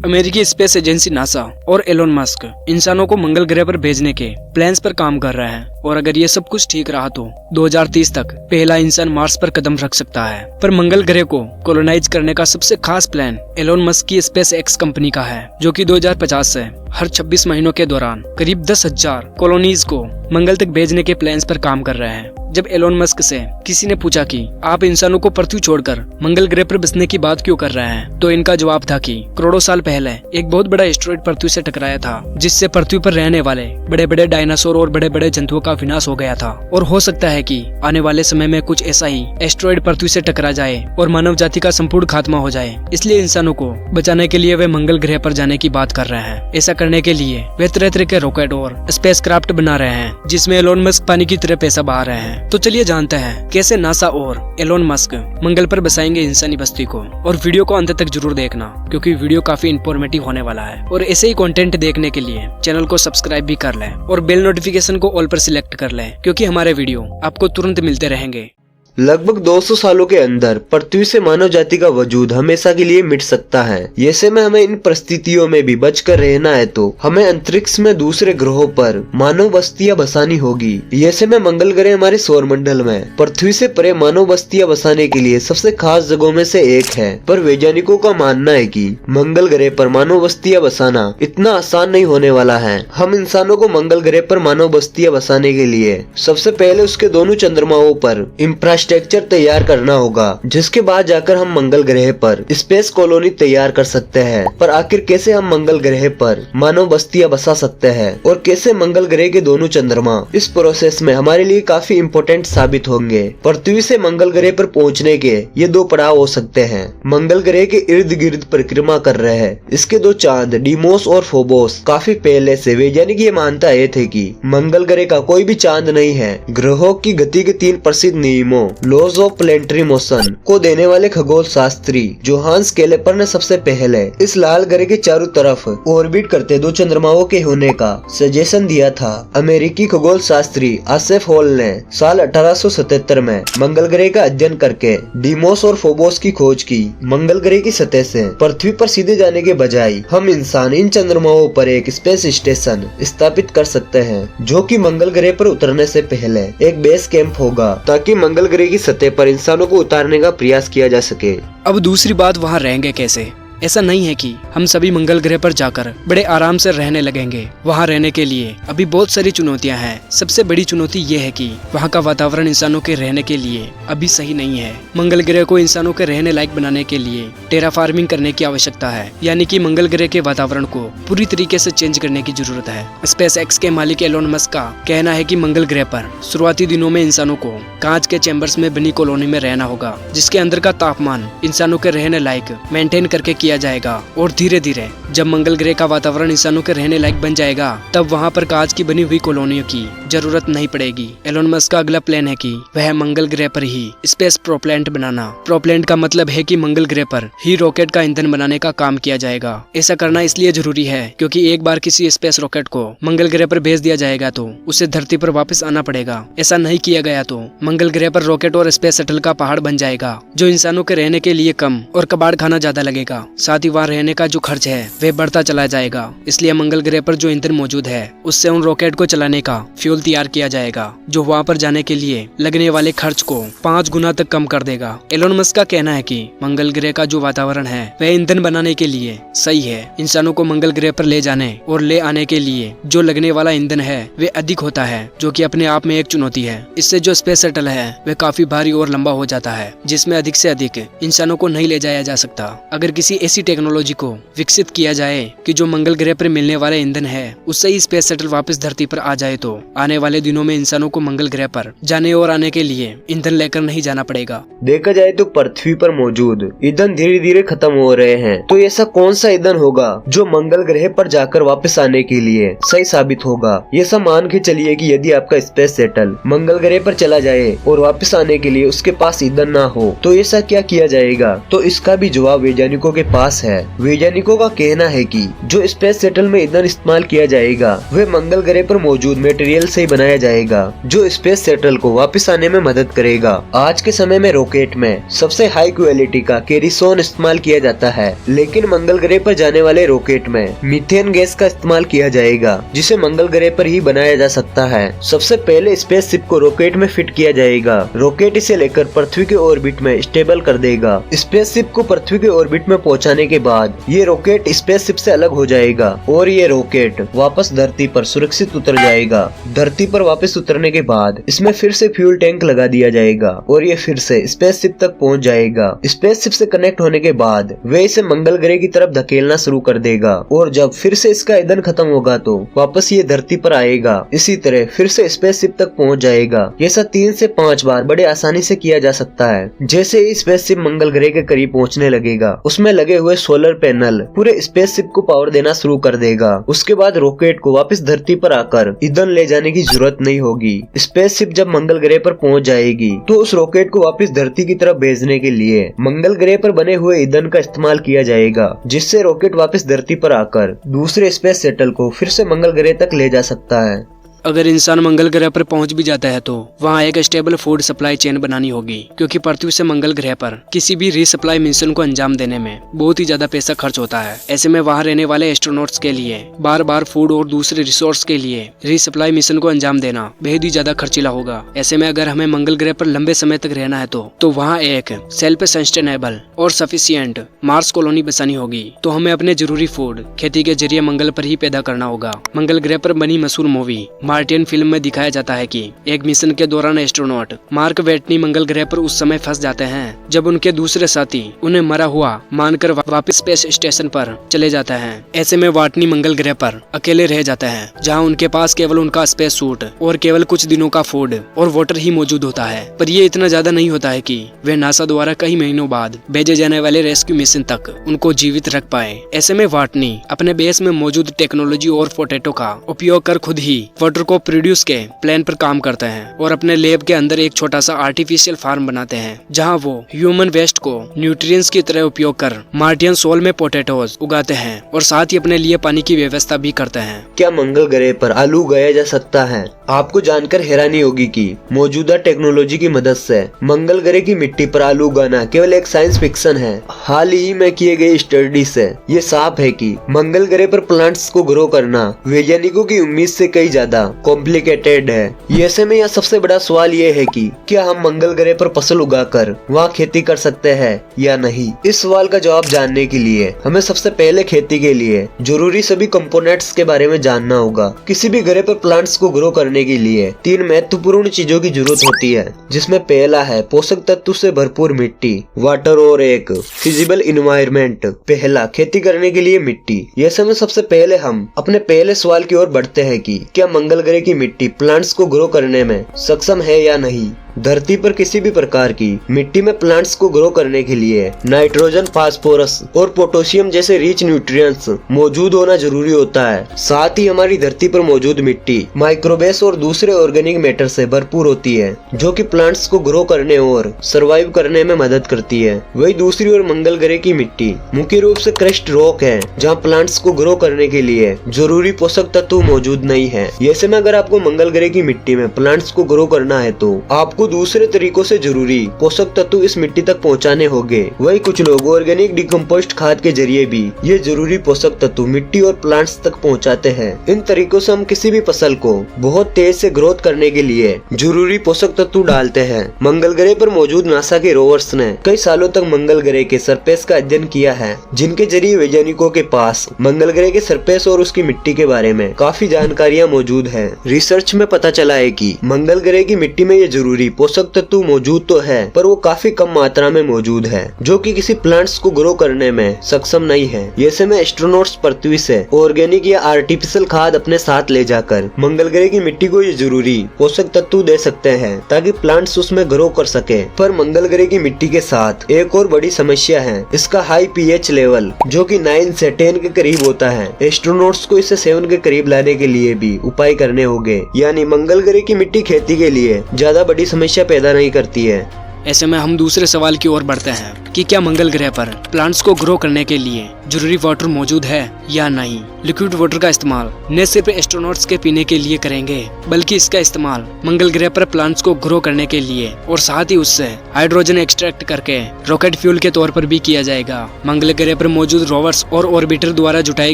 अमेरिकी space agency NASA और Elon Musk इंसानों को मंगल ग्रह पर भेजने के प्लान्स पर काम कर रहे हैं और अगर ये सब कुछ ठीक रहा तो 2030 तक पहला इंसान मार्स पर कदम रख सकता है। पर मंगल ग्रह को कॉलोनाइज करने का सबसे खास प्लान एलोन मस्क की स्पेस एक्स कंपनी का है, जो कि 2050 से हर 26 महीनों के दौरान करीब 10,000 कॉलोनीज को मंगल तक भेजने के प्लान्स पर काम कर रहे हैं। जब एलोन मस्क से किसी ने पूछा कि आप इंसानों को पृथ्वी छोड़कर मंगल ग्रह पर बसने की बात क्यों कर रहे हैं, तो इनका जवाब था कि करोड़ों साल पहले एक बहुत बड़ा एस्टेरॉयड पृथ्वी से टकराया था, जिससे पृथ्वी पर रहने वाले बड़े बड़े डायनासोर और बड़े बड़े जंतुओं का विनाश हो गया था। और हो सकता है कि आने वाले समय में कुछ ऐसा ही एस्टेरॉयड पृथ्वी से टकरा जाए और मानव जाति का संपूर्ण खात्मा हो जाए। इसलिए इंसानों को बचाने के लिए वे मंगल ग्रह पर जाने की बात कर रहे हैं। ऐसा करने के लिए वे तरह तरह के रॉकेट और स्पेस क्राफ्ट बना रहे हैं, जिसमें एलोन मस्क पानी की तरह पैसा बहा रहे हैं। तो चलिए जानते हैं कैसे नासा और एलोन मस्क मंगल पर बसाएंगे इंसानी बस्ती को। और वीडियो को अंत तक जरूर देखना, क्योंकि वीडियो काफी इंफॉर्मेटिव होने वाला है। और ऐसे ही कंटेंट देखने के लिए चैनल को सब्सक्राइब भी कर लें और बेल नोटिफिकेशन को ऑल पर सिलेक्ट कर लें, क्योंकि हमारे वीडियो आपको तुरंत मिलते रहेंगे। लगभग 200 सालों के अंदर पृथ्वी से मानव जाति का वजूद हमेशा के लिए मिट सकता है। ऐसे में हमें इन परिस्थितियों में भी बचकर रहना है तो हमें अंतरिक्ष में दूसरे ग्रहों पर मानव बस्तियां बसानी होगी। ऐसे में मंगल ग्रह हमारे सौर मंडल में पृथ्वी से परे मानव बस्तियां बसाने के लिए सबसे खास जगहों में से एक है। पर वैज्ञानिकों का मानना है कि मंगल ग्रह पर मानव बस्तियां बसाना इतना आसान नहीं होने वाला है। हम इंसानों को मंगल ग्रह पर मानव बस्तियां बसाने के लिए सबसे पहले उसके दोनों चंद्रमाओं पर इंफ्रास्ट्रक्चर तैयार करना होगा, जिसके बाद जाकर हम मंगल ग्रह पर स्पेस कॉलोनी तैयार कर सकते हैं। पर आखिर कैसे हम मंगल ग्रह पर मानव बस्तियां बसा सकते हैं और कैसे मंगल ग्रह के दोनों चंद्रमा इस प्रोसेस में हमारे लिए काफी इम्पोर्टेंट साबित होंगे। पृथ्वी से मंगल ग्रह पर पहुंचने के ये 2 पड़ाव हो सकते हैं। मंगल ग्रह के इर्द गिर्द परिक्रमा कर रहे हैं इसके 2 चांद डीमोस और फोबोस। काफी पहले से वैज्ञानिक ये मानता है थे कि मंगल ग्रह का कोई भी चांद नहीं है। ग्रहों की गति के 3 प्रसिद्ध नियमों लॉज ऑफ प्लेनेटरी मोशन को देने वाले खगोल शास्त्री जोहान्स कैलेपर ने सबसे पहले इस लाल ग्रह के चारों तरफ ऑर्बिट करते 2 चंद्रमाओं के होने का सजेशन दिया था। अमेरिकी खगोल शास्त्री आसेफ हॉल ने साल 1877 में मंगल ग्रह का अध्ययन करके डीमोस और फोबोस की खोज की। मंगल ग्रह की सतह से पृथ्वी पर सीधे जाने के बजाय हम इंसान इन चंद्रमाओं पर एक स्पेस स्टेशन स्थापित कर सकते हैं, जो कि मंगल ग्रह पर उतरने से पहले एक बेस कैंप होगा, ताकि मंगल ग्रह की सतह पर इंसानों को उतारने का प्रयास किया जा सके। अब दूसरी बात, वहाँ रहेंगे कैसे? ऐसा नहीं है कि हम सभी मंगल ग्रह पर जाकर बड़े आराम से रहने लगेंगे। वहाँ रहने के लिए अभी बहुत सारी चुनौतियाँ हैं। सबसे बड़ी चुनौती ये है कि वहाँ का वातावरण इंसानों के रहने के लिए अभी सही नहीं है। मंगल ग्रह को इंसानों के रहने लायक बनाने के लिए टेराफार्मिंग करने की आवश्यकता है, यानी कि मंगल ग्रह के वातावरण को पूरी तरीके से चेंज करने की जरूरत है। स्पेस एक्स के मालिक एलोन मस्क का कहना है कि मंगल ग्रह पर शुरुआती दिनों में इंसानों को कांच के चैम्बर्स में बनी कॉलोनी में रहना होगा, जिसके अंदर का तापमान इंसानों के रहने लायक मेंटेन करके किया जाएगा। और धीरे धीरे जब मंगल ग्रह का वातावरण इंसानों के रहने लायक बन जाएगा, तब वहाँ पर कांच की बनी हुई कॉलोनियों की जरूरत नहीं पड़ेगी। एलोन मस्क का अगला प्लान है कि वह मंगल ग्रह पर ही स्पेस प्रोपेलेंट बनाना। प्रोपेलेंट का मतलब है कि मंगल ग्रह पर ही रॉकेट का ईंधन बनाने का काम किया जाएगा। ऐसा करना इसलिए जरूरी है क्योंकि एक बार किसी स्पेस रॉकेट को मंगल ग्रह पर भेज दिया जाएगा तो उसे धरती पर वापस आना पड़ेगा। ऐसा नहीं किया गया तो मंगल ग्रह पर रॉकेट और स्पेस शटल का पहाड़ बन जाएगा, जो इंसानों के रहने के लिए कम और कबाड़ खाना ज्यादा लगेगा। साथ ही वहाँ रहने का जो खर्च है वह बढ़ता चला जाएगा। इसलिए मंगल ग्रह पर जो ईंधन मौजूद है उससे उन रॉकेट को चलाने का फ्यूल तैयार किया जाएगा, जो वहाँ पर जाने के लिए लगने वाले खर्च को 5 गुना तक कम कर देगा। एलोन मस्क का कहना है कि मंगल ग्रह का जो वातावरण है वह ईंधन बनाने के लिए सही है। इंसानों को मंगल ग्रह पर ले जाने और ले आने के लिए जो लगने वाला ईंधन है वह अधिक होता है, जो कि अपने आप में एक चुनौती है। इससे जो स्पेस शटल है वह काफी भारी और लंबा हो जाता है, जिसमें अधिक से अधिक इंसानों को नहीं ले जाया जा सकता। अगर किसी ऐसी टेक्नोलॉजी को विकसित किया जाए कि जो मंगल ग्रह पर मिलने वाले ईंधन है उससे ही स्पेस शटल वापस धरती पर आ जाए, तो आने वाले दिनों में इंसानों को मंगल ग्रह पर जाने और आने के लिए ईंधन लेकर नहीं जाना पड़ेगा। देखा जाए तो पृथ्वी पर मौजूद ईंधन धीरे धीरे खत्म हो रहे हैं, तो ऐसा कौन सा ईंधन होगा जो मंगल ग्रह पर जाकर वापस आने के लिए सही साबित होगा? ये सब मान के चलिए कि यदि आपका स्पेस शटल मंगल ग्रह पर चला जाए और वापस आने के लिए उसके पास ईंधन ना हो, तो ऐसा क्या किया जाएगा? तो इसका भी जवाब वैज्ञानिकों के पास है। वैज्ञानिकों का कहना है कि जो स्पेस शटल में ईंधन इस्तेमाल किया जाएगा वह मंगल ग्रह पर मौजूद मटेरियल से ही बनाया जाएगा, जो स्पेस शटल को वापस आने में मदद करेगा। आज के समय में रॉकेट में सबसे हाई क्वालिटी का केरोसिन इस्तेमाल किया जाता है, लेकिन मंगल ग्रह पर जाने वाले रॉकेट में मीथेन गैस का इस्तेमाल किया जाएगा, जिसे मंगल ग्रह पर ही बनाया जा सकता है। सबसे पहले स्पेसशिप को रॉकेट में फिट किया जाएगा। रॉकेट इसे लेकर पृथ्वी के ऑर्बिट में स्टेबल कर देगा। स्पेसशिप को पृथ्वी के ऑर्बिट में पहुंचाने के बाद ये रॉकेट स्पेसशिप से अलग हो जाएगा और ये रॉकेट वापस धरती पर सुरक्षित उतर जाएगा। धरती पर वापस उतरने के बाद इसमें फिर से फ्यूल टैंक लगा दिया जाएगा और ये फिर से स्पेसशिप तक पहुंच जाएगा। स्पेसशिप से कनेक्ट होने के बाद वे इसे मंगल ग्रह की तरफ धकेलना शुरू कर देगा और जब फिर से इसका ईंधन खत्म होगा तो वापस ये धरती पर आएगा। इसी तरह फिर से स्पेसशिप तक पहुंच जाएगा। ऐसा 3 से 5 बार बड़े आसानी से किया जा सकता है। जैसे ही स्पेसशिप मंगल ग्रह के करीब पहुंचने लगेगा, उसमें लगे हुए सोलर पैनल पूरे स्पेसशिप को पावर देना शुरू कर देगा। उसके बाद रॉकेट को वापस धरती पर आकर ईंधन ले जाने की जरूरत नहीं होगी। स्पेसशिप जब मंगल ग्रह पर पहुंच जाएगी तो उस रॉकेट को वापस धरती की तरफ भेजने के लिए मंगल ग्रह पर बने हुए ईंधन का इस्तेमाल किया जाएगा, जिससे रॉकेट वापस धरती पर आकर दूसरे स्पेस शटल को फिर से मंगल ग्रह तक ले जा सकता है। अगर इंसान मंगल ग्रह पर पहुंच भी जाता है तो वहां एक स्टेबल फूड सप्लाई चेन बनानी होगी, क्योंकि पृथ्वी से मंगल ग्रह पर किसी भी रीसप्लाई मिशन को अंजाम देने में बहुत ही ज्यादा पैसा खर्च होता है। ऐसे में वहां रहने वाले एस्ट्रोनॉट्स के लिए बार बार फूड और दूसरे रिसोर्स के लिए रीसप्लाई मिशन को अंजाम देना बेहद ही ज्यादा खर्चीला होगा। ऐसे में अगर हमें मंगल ग्रह पर लंबे समय तक रहना है तो वहाँ एक सेल्फ सस्टेनेबल और सफिशिएंट मार्स कॉलोनी बसानी होगी। तो हमें अपने जरूरी फूड खेती के जरिए मंगल पर ही पैदा करना होगा। मंगल ग्रह पर बनी मशहूर मूवी मार्टियन फिल्म में दिखाया जाता है कि एक मिशन के दौरान एस्ट्रोनॉट मार्क वेटनी मंगल ग्रह पर उस समय फंस जाते हैं जब उनके दूसरे साथी उन्हें मरा हुआ मानकर वापस स्पेस स्टेशन पर चले जाते हैं। ऐसे में वाटनी मंगल ग्रह पर अकेले रह जाते हैं, जहां उनके पास केवल उनका स्पेस सूट और केवल कुछ दिनों का फूड और वाटर ही मौजूद होता है। पर ये इतना ज्यादा नहीं होता है कि वे नासा द्वारा कई महीनों बाद भेजे जाने वाले रेस्क्यू मिशन तक उनको जीवित रख पाए। ऐसे में वाटनी अपने बेस में मौजूद टेक्नोलॉजी और पोटैटो का उपयोग कर खुद ही वाटर को प्रोड्यूस के प्लान पर काम करते हैं और अपने लैब के अंदर एक छोटा सा आर्टिफिशियल फार्म बनाते हैं, जहां वो ह्यूमन वेस्ट को न्यूट्रिएंट्स की तरह उपयोग कर मार्टियन सोल में पोटैटोज उगाते हैं और साथ ही अपने लिए पानी की व्यवस्था भी करते हैं। क्या मंगल ग्रह पर आलू उगाया जा सकता है? आपको जानकर हैरानी होगी कि मौजूदा टेक्नोलॉजी की मदद से मंगल ग्रह की मिट्टी पर आलू उगाना केवल एक साइंस फिक्शन है। हाल ही में किए गए स्टडी से ये साफ है कि मंगल ग्रह पर प्लांट्स को ग्रो करना वैज्ञानिकों की उम्मीद से कई ज्यादा कॉम्प्लिकेटेड है। ऐसे में यह सबसे बड़ा सवाल ये है कि क्या हम मंगल ग्रह पर फसल उगाकर वहाँ खेती कर सकते हैं या नहीं। इस सवाल का जवाब जानने के लिए हमें सबसे पहले खेती के लिए जरूरी सभी कंपोनेंट्स के बारे में जानना होगा। किसी भी ग्रह पर प्लांट्स को ग्रो करने के लिए 3 महत्वपूर्ण चीजों की जरूरत होती है, जिसमें पहला है पोषक तत्व से भरपूर मिट्टी, वाटर और एक फिजिबल इन्वायरमेंट। पहला, खेती करने के लिए मिट्टी। ऐसे में सबसे पहले हम अपने पहले सवाल की ओर बढ़ते हैं कि क्या मंगल ग्रह की मिट्टी प्लांट्स को ग्रो करने में सक्षम है या नहीं। धरती पर किसी भी प्रकार की मिट्टी में प्लांट्स को ग्रो करने के लिए नाइट्रोजन, फास्फोरस और पोटेशियम जैसे रिच न्यूट्रिएंट्स मौजूद होना जरूरी होता है। साथ ही हमारी धरती पर मौजूद मिट्टी माइक्रोबेस और दूसरे ऑर्गेनिक मैटर से भरपूर होती है, जो कि प्लांट्स को ग्रो करने और सरवाइव करने में मदद करती है। वही दूसरी ओर मंगल ग्रह की मिट्टी मुख्य रूप से क्रस्ट रॉक है, जहाँ प्लांट्स को ग्रो करने के लिए जरूरी पोषक तत्व मौजूद नहीं है। ऐसे में अगर आपको मंगल ग्रह की मिट्टी में प्लांट्स को ग्रो करना है तो आपको दूसरे तरीकों से जरूरी पोषक तत्व इस मिट्टी तक पहुंचाने होंगे। वही कुछ लोग ऑर्गेनिक डिकम्पोस्ट खाद के जरिए भी ये जरूरी पोषक तत्व मिट्टी और प्लांट्स तक पहुंचाते हैं। इन तरीकों से हम किसी भी फसल को बहुत तेज से ग्रोथ करने के लिए जरूरी पोषक तत्व डालते हैं। मंगल ग्रह पर मौजूद नासा के रोवर्स ने कई सालों तक मंगल ग्रह के सरफेस का अध्ययन किया है, जिनके जरिए वैज्ञानिकों के पास मंगल ग्रह के सरफेस और उसकी मिट्टी के बारे में काफी जानकारियाँ मौजूद है। रिसर्च में पता चला है कि मंगल ग्रह की मिट्टी में ये जरूरी पोषक तत्व मौजूद तो है, पर वो काफी कम मात्रा में मौजूद है, जो कि किसी प्लांट्स को ग्रो करने में सक्षम नहीं है। ऐसे में एस्ट्रोनॉट्स पृथ्वी से ऑर्गेनिक या आर्टिफिशियल खाद अपने साथ ले जाकर मंगल ग्रह की मिट्टी को ये जरूरी पोषक तत्व दे सकते हैं, ताकि प्लांट्स उसमें ग्रो कर सके। पर मंगल ग्रह की मिट्टी के साथ एक और बड़ी समस्या है, इसका हाई पीएच लेवल, जो कि 9 से 10 के करीब होता है। एस्ट्रोनॉट्स को इसे 7 के करीब लाने के लिए भी उपाय करने होंगे। यानी मंगल ग्रह की मिट्टी खेती के लिए ज्यादा बड़ी समस्या पैदा नहीं करती है। ऐसे में हम दूसरे सवाल की ओर बढ़ते हैं कि क्या मंगल ग्रह पर प्लांट्स को ग्रो करने के लिए जरूरी वाटर मौजूद है या नहीं। लिक्विड वाटर का इस्तेमाल न सिर्फ एस्ट्रोनॉट्स के पीने के लिए करेंगे, बल्कि इसका इस्तेमाल मंगल ग्रह पर प्लांट्स को ग्रो करने के लिए और साथ ही उससे हाइड्रोजन एक्सट्रैक्ट करके रॉकेट फ्यूल के तौर पर भी किया जाएगा। मंगल ग्रह पर मौजूद रोवर्स और ऑर्बिटर द्वारा जुटाई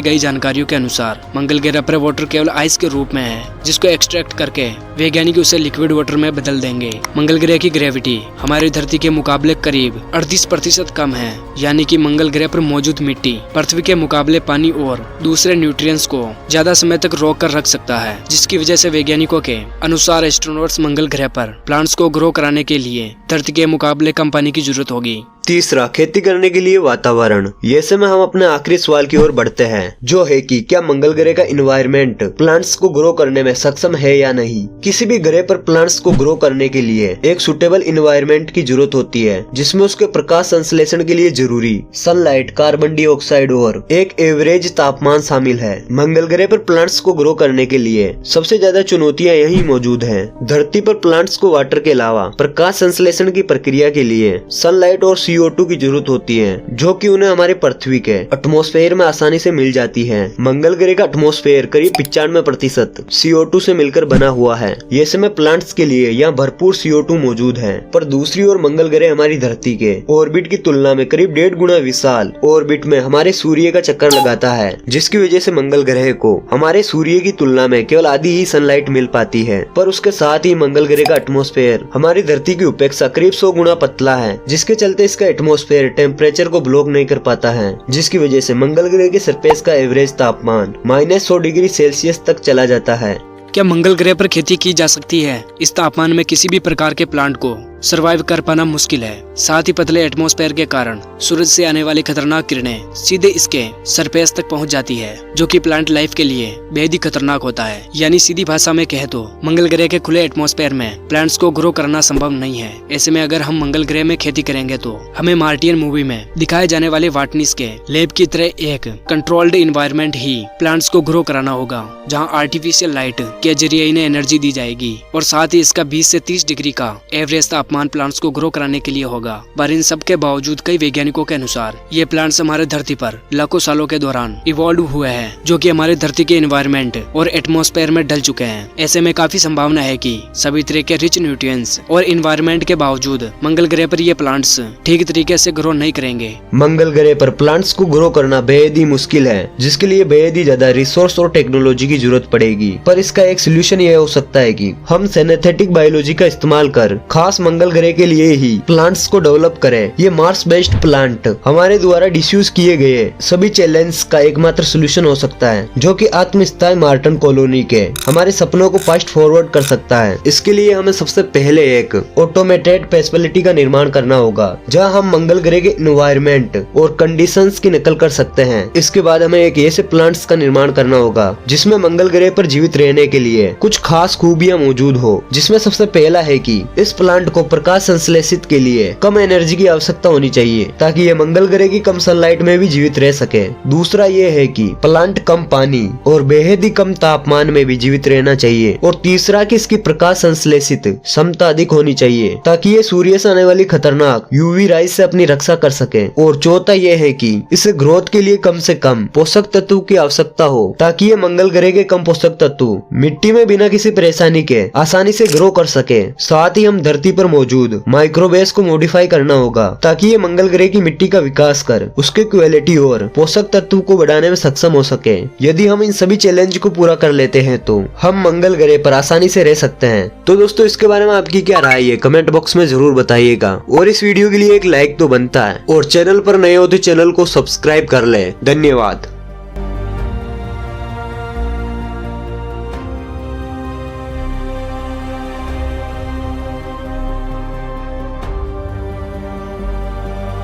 गई जानकारियों के अनुसार मंगल ग्रह पर वाटर केवल आइस के रूप में है, जिसको एक्सट्रैक्ट करके वैज्ञानिक उसे लिक्विड वाटर में बदल देंगे। मंगल ग्रह की ग्रेविटी हमारी धरती के मुकाबले करीब 38% कम है, यानी कि मंगल ग्रह पर मौजूद मिट्टी पृथ्वी के मुकाबले पानी और दूसरे न्यूट्रिएंट्स को ज्यादा समय तक रोक कर रख सकता है, जिसकी वजह से वैज्ञानिकों के अनुसार एस्ट्रोनॉट्स मंगल ग्रह पर प्लांट्स को ग्रो कराने के लिए धरती के मुकाबले कम पानी की जरूरत होगी। तीसरा, खेती करने के लिए वातावरण। ये समय हम अपने आखिरी सवाल की ओर बढ़ते हैं, जो है कि क्या मंगल ग्रह का इन्वायरमेंट प्लांट्स को ग्रो करने में सक्षम है या नहीं। किसी भी ग्रह पर प्लांट्स को ग्रो करने के लिए एक सुटेबल इन्वायरमेंट की जरूरत होती है, जिसमें उसके प्रकाश संश्लेषण के लिए जरूरी सनलाइट, कार्बन डाइऑक्साइड और एक एवरेज तापमान शामिल है। मंगल ग्रह पर प्लांट्स को ग्रो करने के लिए सबसे ज्यादा चुनौतियां यही मौजूद हैं। धरती पर प्लांट्स को वाटर के अलावा प्रकाश संश्लेषण की प्रक्रिया के लिए सनलाइट और CO2 की जरूरत होती है, जो कि उन्हें हमारे पृथ्वी के एटमॉस्फेयर में आसानी से मिल जाती है। मंगल ग्रह का एटमॉस्फेयर करीब 95% CO2 से मिलकर बना हुआ है। ये समय प्लांट्स के लिए यहाँ भरपूर CO2 मौजूद है। पर दूसरी ओर मंगल ग्रह हमारी धरती के ऑर्बिट की तुलना में करीब 1.5 गुना विशाल ऑर्बिट में हमारे सूर्य का चक्कर लगाता है, जिसकी वजह से मंगल ग्रह को हमारे सूर्य की तुलना में केवल आधी ही सनलाइट मिल पाती है। पर उसके साथ ही मंगल ग्रह का एटमॉस्फेयर हमारी धरती की अपेक्षा करीब 100 गुना पतला है, जिसके चलते इसका एटमॉस्फेयर टेम्परेचर को ब्लॉक नहीं कर पाता है, जिसकी वजह से मंगल ग्रह के सरफेस का एवरेज तापमान -100 डिग्री सेल्सियस तक चला जाता है। क्या मंगल ग्रह पर खेती की जा सकती है? इस तापमान में किसी भी प्रकार के प्लांट को सरवाइव कर पाना मुश्किल है। साथ ही पतले एटमॉस्फेयर के कारण सूरज से आने वाली खतरनाक किरणें सीधे इसके सरफेस तक पहुंच जाती है, जो कि प्लांट लाइफ के लिए बेहद ही खतरनाक होता है। यानी सीधी भाषा में कहे तो मंगल ग्रह के खुले एटमॉस्फेयर में प्लांट्स को ग्रो करना संभव नहीं है। ऐसे में अगर हम मंगल ग्रह में खेती करेंगे तो हमें मार्टियन मूवी में दिखाए जाने वाले वाटनीस के लैब की तरह एक कंट्रोल्ड इन्वायरमेंट ही प्लांट्स को ग्रो कराना होगा, जहाँ आर्टिफिशियल लाइट के जरिए इन्हें एनर्जी दी जाएगी और साथ ही इसका 20 से 30 डिग्री का एवरेज तापमान प्लांट्स को ग्रो कराने के लिए होगा। पर इन सब के बावजूद कई वैज्ञानिकों के अनुसार ये प्लांट्स हमारे धरती पर लाखों सालों के दौरान इवॉल्व हुए हैं, जो कि हमारे धरती के एनवायरनमेंट और एटमॉस्फेयर में ढल चुके हैं। ऐसे में काफी संभावना है कि सभी तरह के रिच न्यूट्रिएंट्स और एनवायरनमेंट के बावजूद मंगल ग्रह पर ये प्लांट्स ठीक तरीके से ग्रो नहीं करेंगे। मंगल ग्रह पर प्लांट्स को ग्रो करना बेहद ही मुश्किल है, जिसके लिए बेहद ही ज्यादा रिसोर्स और टेक्नोलॉजी की जरूरत पड़ेगी। पर इसका एक सोल्यूशन यह हो सकता है कि हम सिंथेटिक बायोलॉजी का इस्तेमाल कर खास मंगल ग्रह के लिए ही प्लांट्स को डेवलप करें। ये मार्स बेस्ड प्लांट हमारे द्वारा डिस्यूज किए गए सभी चैलेंज का एकमात्र सोल्यूशन हो सकता है, जो कि आत्मस्थायी मार्टन कॉलोनी के हमारे सपनों को फास्ट फॉरवर्ड कर सकता है। इसके लिए हमें सबसे पहले एक ऑटोमेटेड फैसिलिटी का निर्माण करना होगा, जहां हम मंगल ग्रह के एनवायरनमेंट और कंडीशंस की नकल कर सकते हैं। इसके बाद हमें एक ऐसे प्लांट्स का निर्माण करना होगा जिसमें मंगल ग्रह पर जीवित रहने के लिए कुछ खास खूबियां मौजूद हो, जिसमें सबसे पहला है कि इस प्लांट को प्रकाश संश्लेषित के लिए कम एनर्जी की आवश्यकता होनी चाहिए, ताकि ये मंगल ग्रह की कम सनलाइट में भी जीवित रह सके। दूसरा ये है कि प्लांट कम पानी और बेहद ही कम तापमान में भी जीवित रहना चाहिए। और तीसरा कि इसकी प्रकाश संश्लेषित क्षमता अधिक होनी चाहिए, ताकि ये सूर्य से आने वाली खतरनाक यूवी राइज से अपनी रक्षा कर सके। और चौथा ये है कि इसे ग्रोथ के लिए कम से कम पोषक तत्व की आवश्यकता हो, ताकि ये मंगल ग्रह के कम पोषक तत्व मिट्टी में बिना किसी परेशानी के आसानी से ग्रो कर सके। साथ ही हम धरती पर मौजूद माइक्रोवेव्स को मॉडिफाई करना होगा, ताकि ये मंगल ग्रह की मिट्टी का विकास कर उसके क्वालिटी और पोषक तत्व को बढ़ाने में सक्षम हो सके। यदि हम इन सभी चैलेंज को पूरा कर लेते हैं तो हम मंगल ग्रह पर आसानी से रह सकते हैं। तो दोस्तों, इसके बारे में आपकी क्या राय है कमेंट बॉक्स में जरूर बताइएगा। और इस वीडियो के लिए एक लाइक तो बनता है, और चैनल पर नए हो तो चैनल को सब्सक्राइब कर ले। धन्यवाद।